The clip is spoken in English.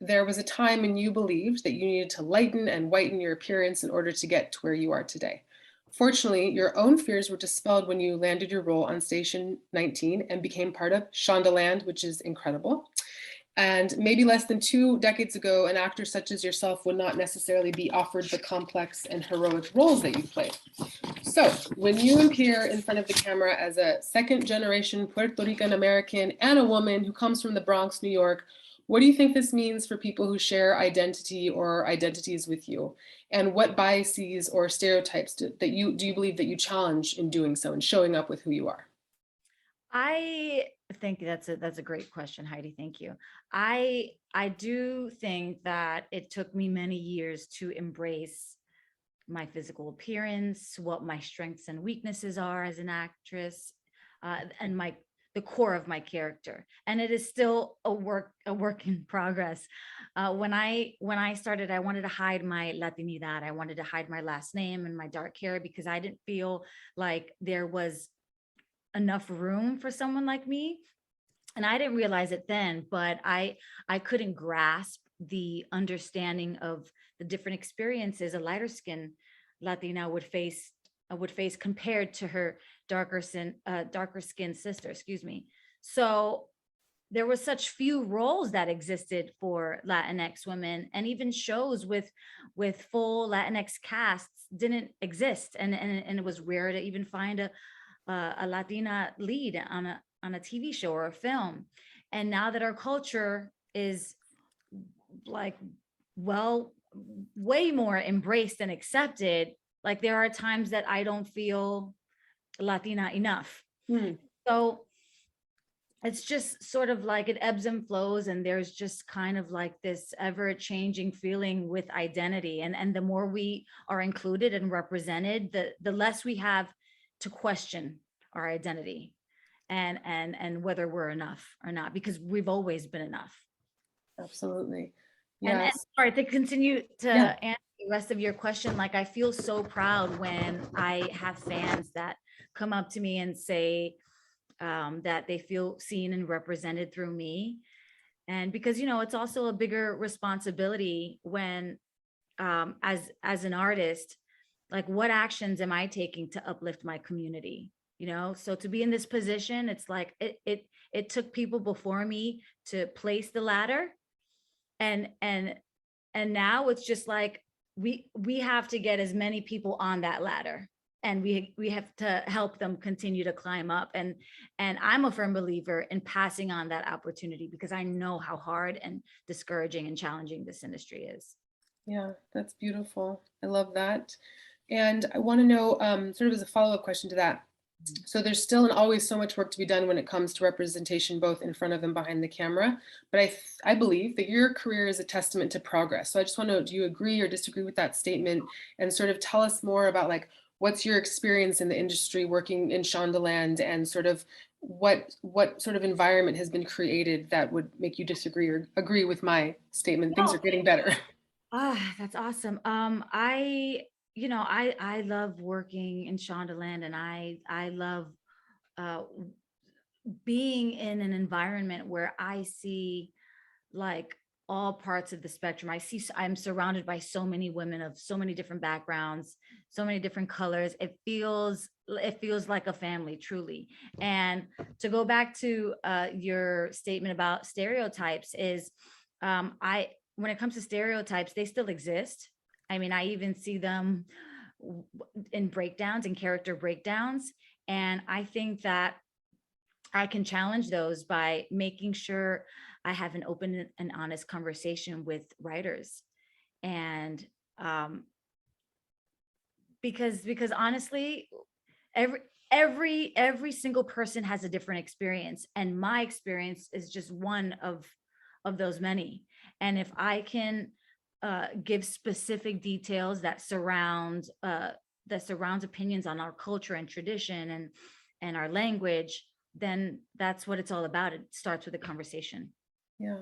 there was a time when you believed that you needed to lighten and whiten your appearance in order to get to where you are today. Fortunately, your own fears were dispelled when you landed your role on Station 19 and became part of Shondaland, which is incredible. And maybe less than 2 decades ago, an actor such as yourself would not necessarily be offered the complex and heroic roles that you played. So when you appear in front of the camera as a second generation Puerto Rican American and a woman who comes from the Bronx, New York, what do you think this means for people who share identity or identities with you? And what biases or stereotypes do you believe that you challenge in doing so and showing up with who you are? I think that's a great question, Heidi. Thank you. I do think that it took me many years to embrace my physical appearance, what my strengths and weaknesses are as an actress, and my the core of my character. And it is still a work in progress. When I started, I wanted to hide my Latinidad. I wanted to hide my last name and my dark hair because I didn't feel like there was enough room for someone like me. And I didn't realize it then, but I couldn't grasp the understanding of the different experiences a lighter skin Latina would face compared to her darker skinned sister, excuse me. So there was such few roles that existed for Latinx women, and even shows with full Latinx casts didn't exist, and it was rare to even find a Latina lead on a TV show or a film. And now that our culture is like, well, way more embraced and accepted, like there are times that I don't feel Latina enough. Hmm. So it's just sort of like it ebbs and flows, and there's just kind of like this ever changing feeling with identity. And the more we are included and represented, the less we have to question our identity and whether we're enough or not, because we've always been enough. Absolutely. And Yes. sorry, to continue to Yeah. answer the rest of your question, like I feel so proud when I have fans that come up to me and say that they feel seen and represented through me. And because it's also a bigger responsibility when, as an artist, like what actions am I taking to uplift my community? So to be in this position, it's like it took people before me to place the ladder, and now it's just like we have to get as many people on that ladder, and we have to help them continue to climb up. And I'm a firm believer in passing on that opportunity because I know how hard and discouraging and challenging this industry is. Yeah, that's beautiful. I love that. And I want to know, sort of as a follow-up question to that. So there's still and always so much work to be done when it comes to representation, both in front of and behind the camera. But I believe that your career is a testament to progress. So I just want to know, do you agree or disagree with that statement? And sort of tell us more about like, what's your experience in the industry working in Shondaland, and sort of what sort of environment has been created that would make you disagree or agree with my statement? Things No. are getting better. That's awesome. I love working in Shondaland, and I love uh being in an environment where I see like all parts of the spectrum. I'm surrounded by so many women of so many different backgrounds, so many different colors. It feels like a family, truly. And to go back to your statement about stereotypes, is I when it comes to stereotypes, they still exist. I mean, I even see them in breakdowns and character breakdowns. And I think that I can challenge those by making sure I have an open and honest conversation with writers. And because honestly, every every single person has a different experience, and my experience is just one of those many. And if I can give specific details that surrounds opinions on our culture and tradition and our language, then that's what it's all about. It starts with a conversation. Yeah,